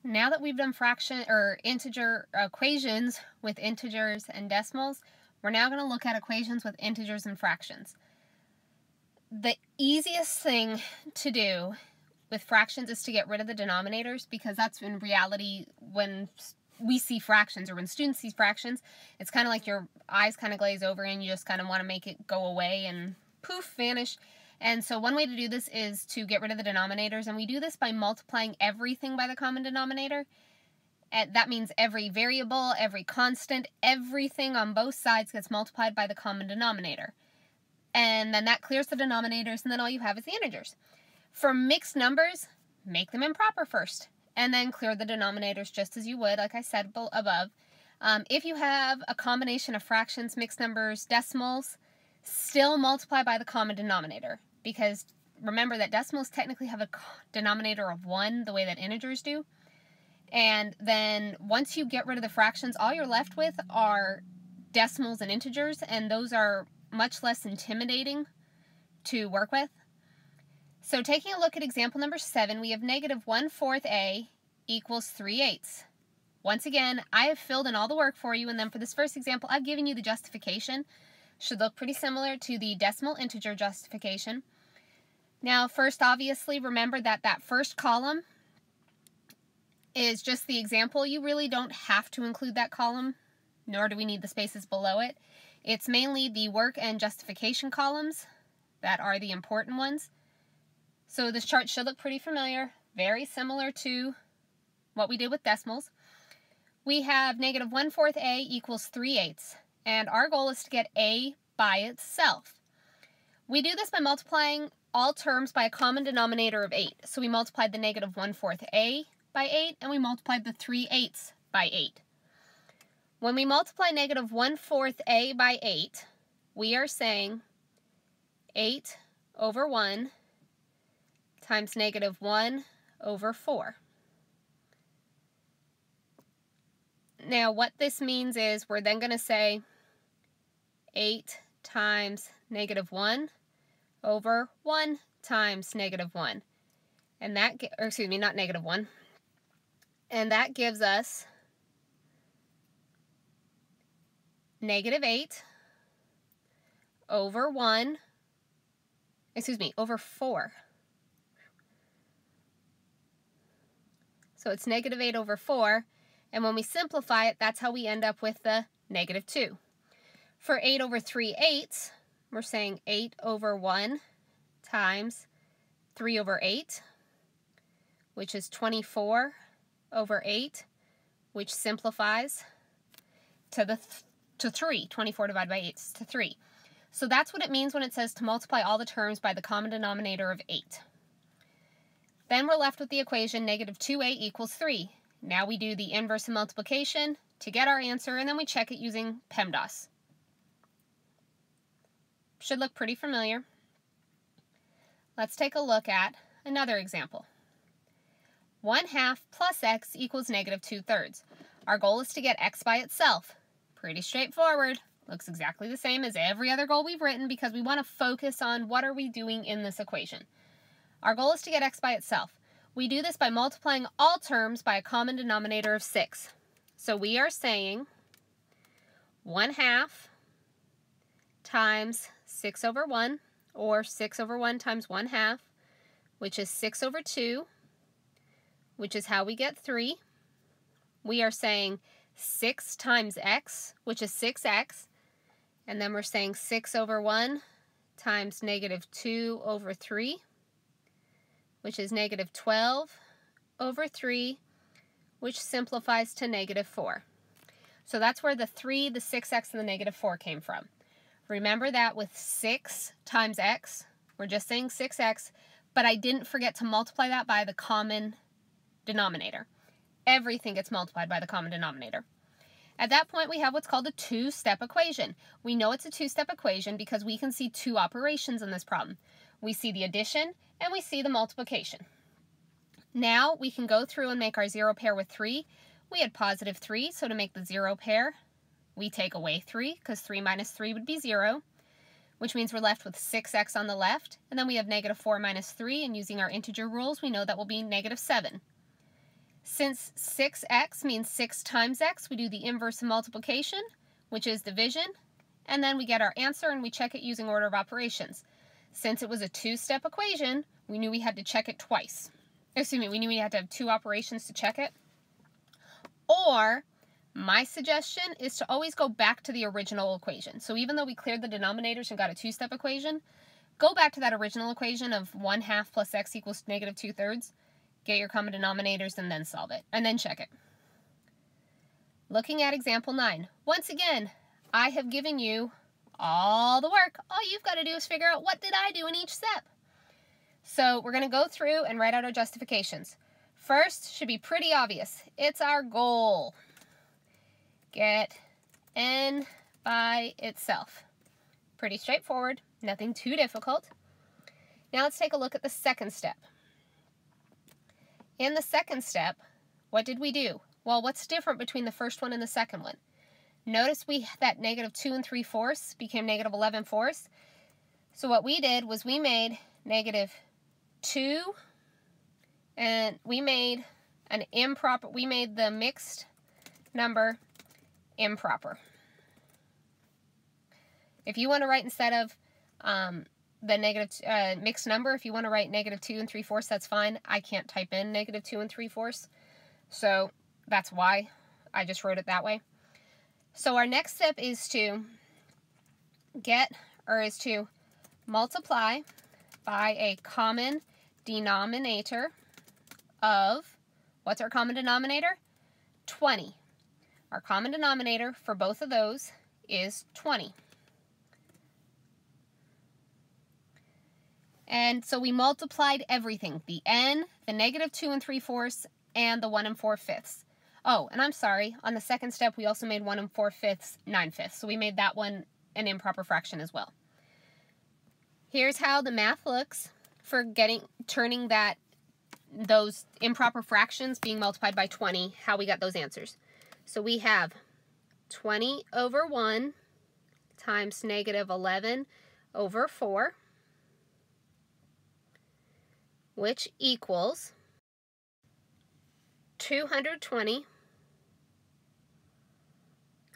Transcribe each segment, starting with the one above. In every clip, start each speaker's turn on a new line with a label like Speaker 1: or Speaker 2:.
Speaker 1: Now that we've done fraction or integer equations with integers and decimals, we're now going to look at equations with integers and fractions. The easiest thing to do with fractions is to get rid of the denominators, because that's in reality when we see fractions, or when students see fractions, it's kind of like your eyes kind of glaze over and you just kind of want to make it go away and poof, vanish. And so one way to do this is to get rid of the denominators, and we do this by multiplying everything by the common denominator. And that means every variable, every constant, everything on both sides gets multiplied by the common denominator. And then that clears the denominators, and then all you have is the integers. For mixed numbers, make them improper first, and then clear the denominators just as you would, like I said above. If you have a combination of fractions, mixed numbers, decimals, still multiply by the common denominator, because remember that decimals technically have a denominator of 1 the way that integers do. And then once you get rid of the fractions, all you're left with are decimals and integers, and those are much less intimidating to work with. So taking a look at example number 7, we have -1/4 a equals 3/8. Once again, I have filled in all the work for you, and then for this first example, I've given you the justification. Should look pretty similar to the decimal integer justification. Now, first, obviously, remember that that first column is just the example. You really don't have to include that column, nor do we need the spaces below it. It's mainly the work and justification columns that are the important ones. So this chart should look pretty familiar, very similar to what we did with decimals. We have -1/4 a equals 3/8, and our goal is to get a by itself. We do this by multiplying all terms by a common denominator of 8. So we multiplied the -1/4 a by 8, and we multiplied the 3/8 by 8. When we multiply -1/4 a by 8, we are saying 8 over 1 times -1/4. Now what this means is we're then going to say 8 times -1/1 times -1. And that, not -1. And that gives us -8 over 4. So it's -8 over 4, and when we simplify it, that's how we end up with the -2. For 8 over 3/8, we're saying 8 over 1 times 3 over 8, which is 24 over 8, which simplifies to 3. 24 divided by 8 is to 3. So that's what it means when it says to multiply all the terms by the common denominator of 8. Then we're left with the equation -2a equals 3. Now we do the inverse of multiplication to get our answer, and then we check it using Pemdas. Should look pretty familiar. Let's take a look at another example. 1/2 plus x equals -2/3. Our goal is to get x by itself. Pretty straightforward. Looks exactly the same as every other goal we've written, because we want to focus on what are we doing in this equation. Our goal is to get x by itself. We do this by multiplying all terms by a common denominator of 6. So we are saying 1/2 times 6 over 1, or 6 over 1 times 1/2, which is 6 over 2, which is how we get 3. We are saying 6 times x, which is 6x, and then we're saying 6 over 1 times -2 over 3, which is -12 over 3, which simplifies to -4. So that's where the 3, the 6x, and the -4 came from. Remember that with 6 times x, we're just saying 6x, but I didn't forget to multiply that by the common denominator. Everything gets multiplied by the common denominator. At that point, we have what's called a two-step equation. We know it's a two-step equation because we can see two operations in this problem. We see the addition and we see the multiplication. Now we can go through and make our 0 pair with 3. We had +3, so to make the 0 pair, we take away 3, because 3 minus 3 would be 0, which means we're left with 6x on the left, and then we have -4 minus 3, and using our integer rules, we know that will be -7. Since 6x means 6 times x, we do the inverse of multiplication, which is division, and then we get our answer and we check it using order of operations. Since it was a two-step equation, we knew we had to check it twice. Excuse me, we knew we had to have two operations to check it. Or, my suggestion is to always go back to the original equation. So even though we cleared the denominators and got a two-step equation, go back to that original equation of 1/2 plus x equals negative 2/3. Get your common denominators and then solve it, and then check it. Looking at example 9. Once again, I have given you all the work. All you've got to do is figure out what did I do in each step. So we're going to go through and write out our justifications. First, should be pretty obvious. It's our goal. Get n by itself. Pretty straightforward, nothing too difficult. Now let's take a look at the second step. In the second step, what did we do? Well, what's different between the first one and the second one? Notice that negative 2 3/4 became negative 11/4. So what we did was we made negative 2, and we made the mixed number improper. If you want to write instead of the negative mixed number, if you want to write negative 2 3/4, that's fine. I can't type in negative 2 3/4, so that's why I just wrote it that way. So our next step is to multiply by a common denominator of, what's our common denominator? 20. Our common denominator for both of those is 20. And so we multiplied everything, the n, the negative 2 3/4, and the 1 4/5. Oh, and I'm sorry, on the second step we also made 1 4/5 9/5, so we made that one an improper fraction as well. Here's how the math looks for turning those improper fractions being multiplied by 20, how we got those answers. So we have 20 over 1 times negative 11 over 4, which equals 220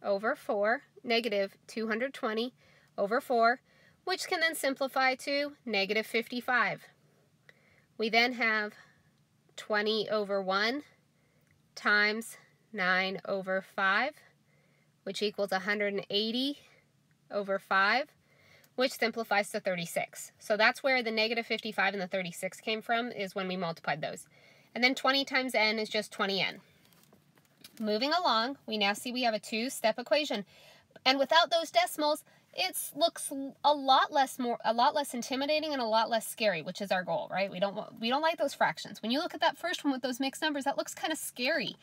Speaker 1: over 4, negative 220 over 4, which can then simplify to negative 55. We then have 20 over 1 times 9 over 5, which equals 180 over 5, which simplifies to 36. So that's where the negative 55 and the 36 came from, is when we multiplied those. And then 20 times n is just 20n. Moving along, we now see we have a two-step equation. And without those decimals, it looks a lot less intimidating and a lot less scary, which is our goal, right? We don't like those fractions. When you look at that first one with those mixed numbers, that looks kind of scary.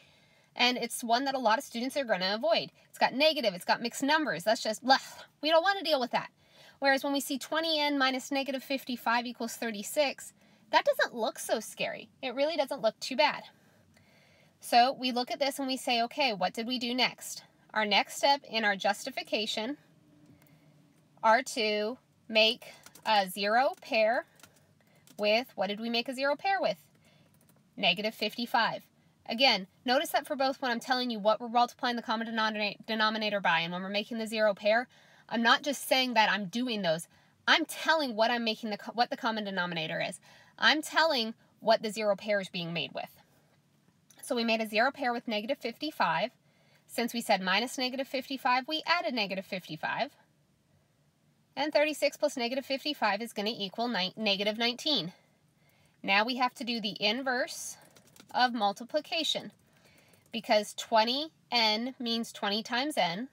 Speaker 1: And it's one that a lot of students are going to avoid. It's got negative, it's got mixed numbers. That's just, we don't want to deal with that. Whereas when we see 20n minus negative 55 equals 36, that doesn't look so scary. It really doesn't look too bad. So we look at this and we say, okay, what did we do next? Our next step in our justification are to make a zero pair with, what did we make a zero pair with? Negative 55. Again, notice that for both when I'm telling you what we're multiplying the common denominator by and when we're making the zero pair, I'm not just saying that I'm doing those. I'm telling what I'm making what the common denominator is. I'm telling what the zero pair is being made with. So we made a zero pair with negative 55. Since we said minus negative 55, we added negative 55. And 36 plus negative 55 is going to equal negative 19. Now we have to do the inverse of multiplication, because 20n means 20 times n,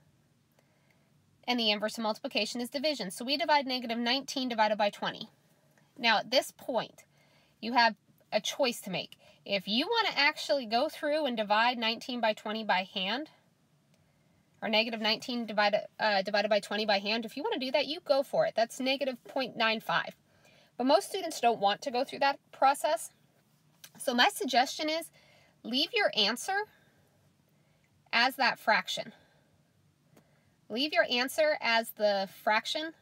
Speaker 1: and the inverse of multiplication is division. So we divide negative 19 divided by 20. Now at this point, you have a choice to make. If you want to actually go through and divide 19 by 20 by hand, or negative 19 divided by 20 by hand, if you want to do that, you go for it. That's negative 0.95. But most students don't want to go through that process. So my suggestion is leave your answer as that fraction. Leave your answer as the fraction,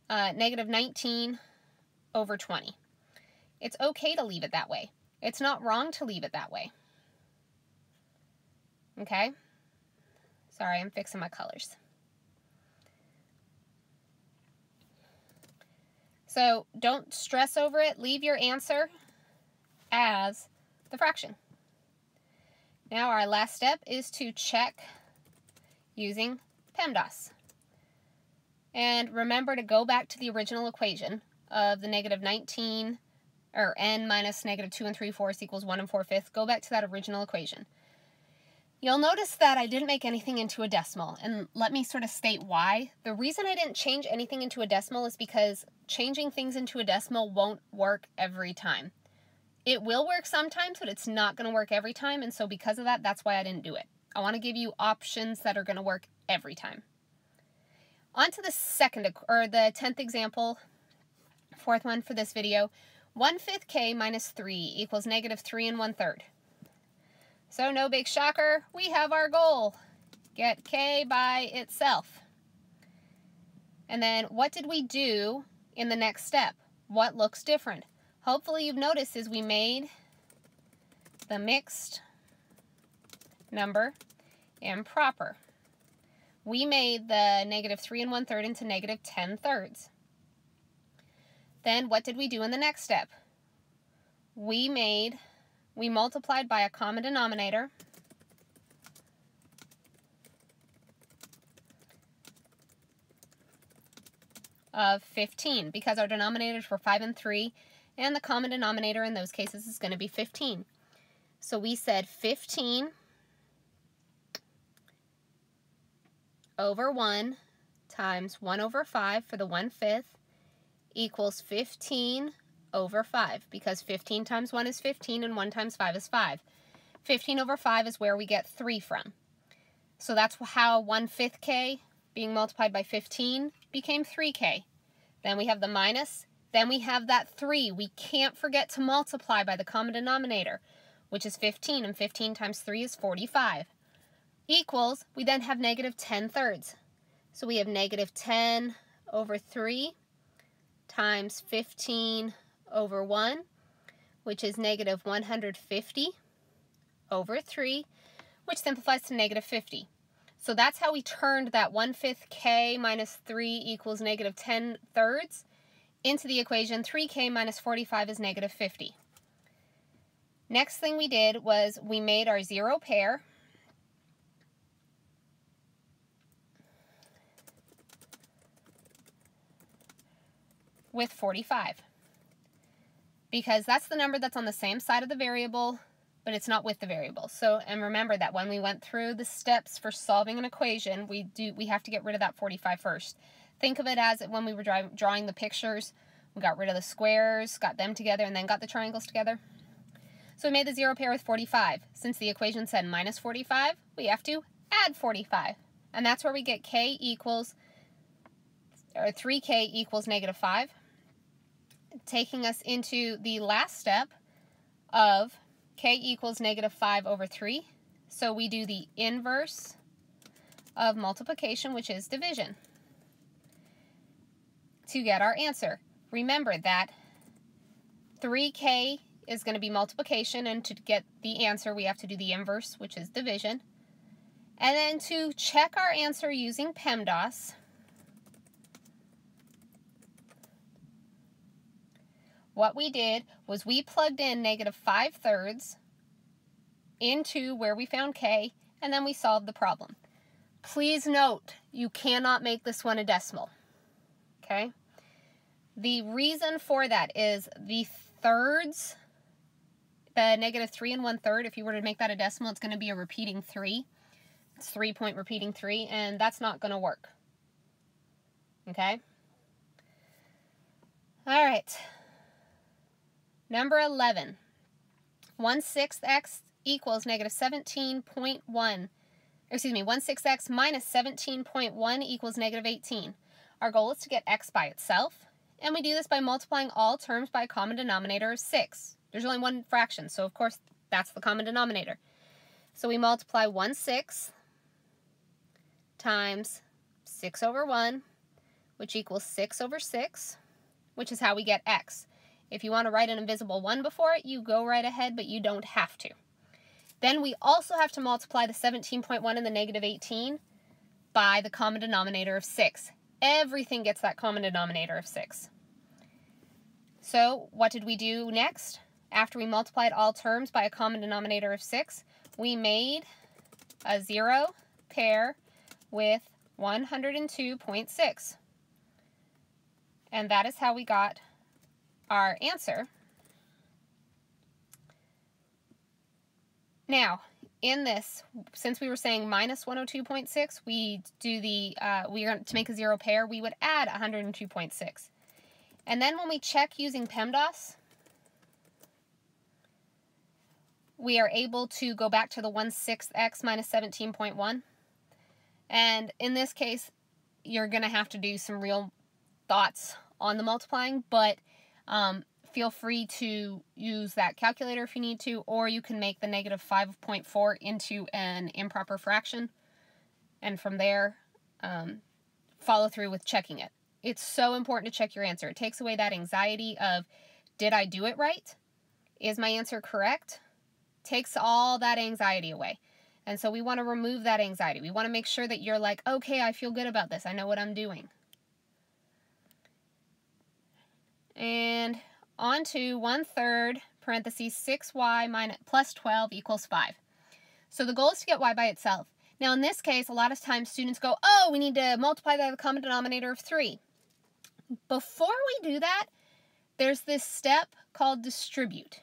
Speaker 1: negative 19 over 20. It's okay to leave it that way. It's not wrong to leave it that way. Okay? Sorry, I'm fixing my colors. So don't stress over it. Leave your answer as the fraction. Now our last step is to check using Pemdas. And remember to go back to the original equation of the negative 19, or n minus negative 2 3/4 equals 1 4/5. Go back to that original equation. You'll notice that I didn't make anything into a decimal, and let me sort of state why. The reason I didn't change anything into a decimal is because changing things into a decimal won't work every time. It will work sometimes, but it's not going to work every time, and so because of that, that's why I didn't do it. I want to give you options that are going to work every time. On to the the 10th example, fourth one for this video. 1/5 k minus 3 equals negative 3 1/3. So no big shocker, we have our goal. Get k by itself. And then what did we do in the next step? What looks different? Hopefully you've noticed is we made the mixed number improper. We made the negative 3 1/3 into negative 10/3. Then what did we do in the next step? We multiplied by a common denominator of 15 because our denominators were 5 and 3, and the common denominator in those cases is going to be 15. So we said 15 over 1 times 1 over 5 for the 1/5 equals 15 over 5, because 15 times 1 is 15 and 1 times 5 is 5. 15 over 5 is where we get 3 from. So that's how 1/5 k being multiplied by 15 became 3k. Then we have the minus, then we have that 3. We can't forget to multiply by the common denominator, which is 15, and 15 times 3 is 45. Equals, we then have negative 10/3. So we have negative 10 over 3 times 15 over 1, which is negative 150 over 3, which simplifies to negative 50. So that's how we turned that 1/5 k minus 3 equals negative 10/3 into the equation 3k minus 45 is negative 50. Next thing we did was we made our zero pair. With 45. Because that's the number that's on the same side of the variable, but it's not with the variable. So, and remember that when we went through the steps for solving an equation, we have to get rid of that 45 first. Think of it as when we were drawing the pictures, we got rid of the squares, got them together, and then got the triangles together. So we made the zero pair with 45. Since the equation said minus 45, we have to add 45. And that's where we get k equals, or 3k equals negative 5. Taking us into the last step of k equals negative 5 over 3. So we do the inverse of multiplication, which is division, to get our answer. Remember that 3k is going to be multiplication, and to get the answer we have to do the inverse, which is division. And then to check our answer using Pemdas, what we did was we plugged in negative 5/3 into where we found k, and then we solved the problem. Please note, you cannot make this one a decimal, okay? The reason for that is the thirds, the negative 3 1/3, if you were to make that a decimal, it's going to be a repeating 3. It's 3-point repeating 3, and that's not going to work, okay? All right. Number 11, 1/6 x equals negative 17.1, excuse me, 1/6 x minus 17.1 equals negative 18. Our goal is to get x by itself, and we do this by multiplying all terms by a common denominator of 6. There's only one fraction, so of course that's the common denominator. So we multiply 1/6 times 6 over 1, which equals 6 over 6, which is how we get x. If you want to write an invisible 1 before it, you go right ahead, but you don't have to. Then we also have to multiply the 17.1 and the negative 18 by the common denominator of 6. Everything gets that common denominator of 6. So what did we do next? After we multiplied all terms by a common denominator of 6, we made a 0 pair with 102.6. And that is how we got our answer. Now, in this, since we were saying minus 102.6, we are to make a 0 pair, we would add 102.6. And then when we check using Pemdas, we are able to go back to the 1/6x minus 17.1. And in this case, you're going to have to do some real thoughts on the multiplying, but feel free to use that calculator if you need to, or you can make the negative 5.4 into an improper fraction, and from there, follow through with checking it. It's so important to check your answer. It takes away that anxiety of, did I do it right? Is my answer correct? Takes all that anxiety away. And so we want to remove that anxiety. We want to make sure that you're like, okay, I feel good about this. I know what I'm doing. And on to 1/3 parentheses 6y plus 12 equals 5. So the goal is to get y by itself. Now in this case, a lot of times students go, oh, we need to multiply by the common denominator of 3. Before we do that, there's this step called distribute.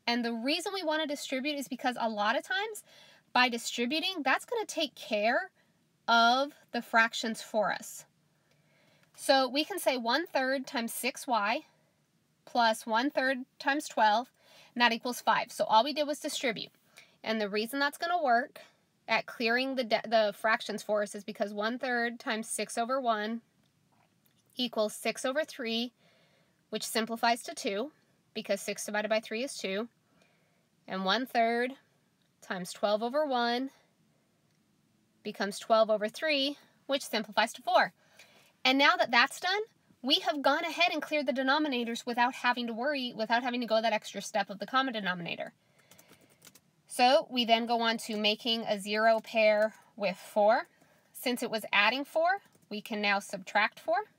Speaker 1: And the reason we want to distribute is because a lot of times by distributing, that's going to take care of the fractions for us. So we can say 1/3 times 6y plus 1/3 times 12, and that equals 5. So all we did was distribute. And the reason that's going to work at clearing the fractions for us is because 1/3 times 6 over 1 equals 6 over 3, which simplifies to 2, because 6 divided by 3 is 2. And 1/3 times 12 over 1 becomes 12 over 3, which simplifies to 4. And now that that's done, we have gone ahead and cleared the denominators without having to worry, without having to go that extra step of the common denominator. So we then go on to making a 0 pair with 4. Since it was adding 4, we can now subtract 4.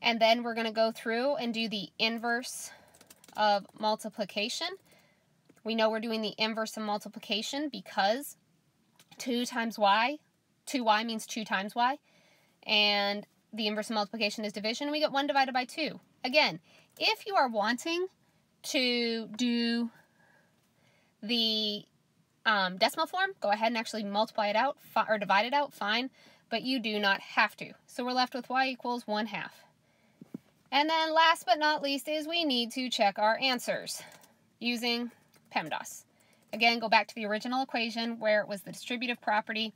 Speaker 1: And then we're going to go through and do the inverse of multiplication. We know we're doing the inverse of multiplication because 2 times y, 2y means 2 times y, and the inverse of multiplication is division, and we get 1 divided by 2. Again, if you are wanting to do the decimal form, go ahead and actually multiply it out or divide it out, fine, but you do not have to. So we're left with y equals 1/2. And then last but not least is we need to check our answers using Pemdas. Again, go back to the original equation where it was the distributive property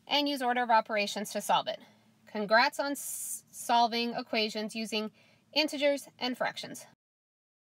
Speaker 1: and use order of operations to solve it. Congrats on solving equations using integers and fractions.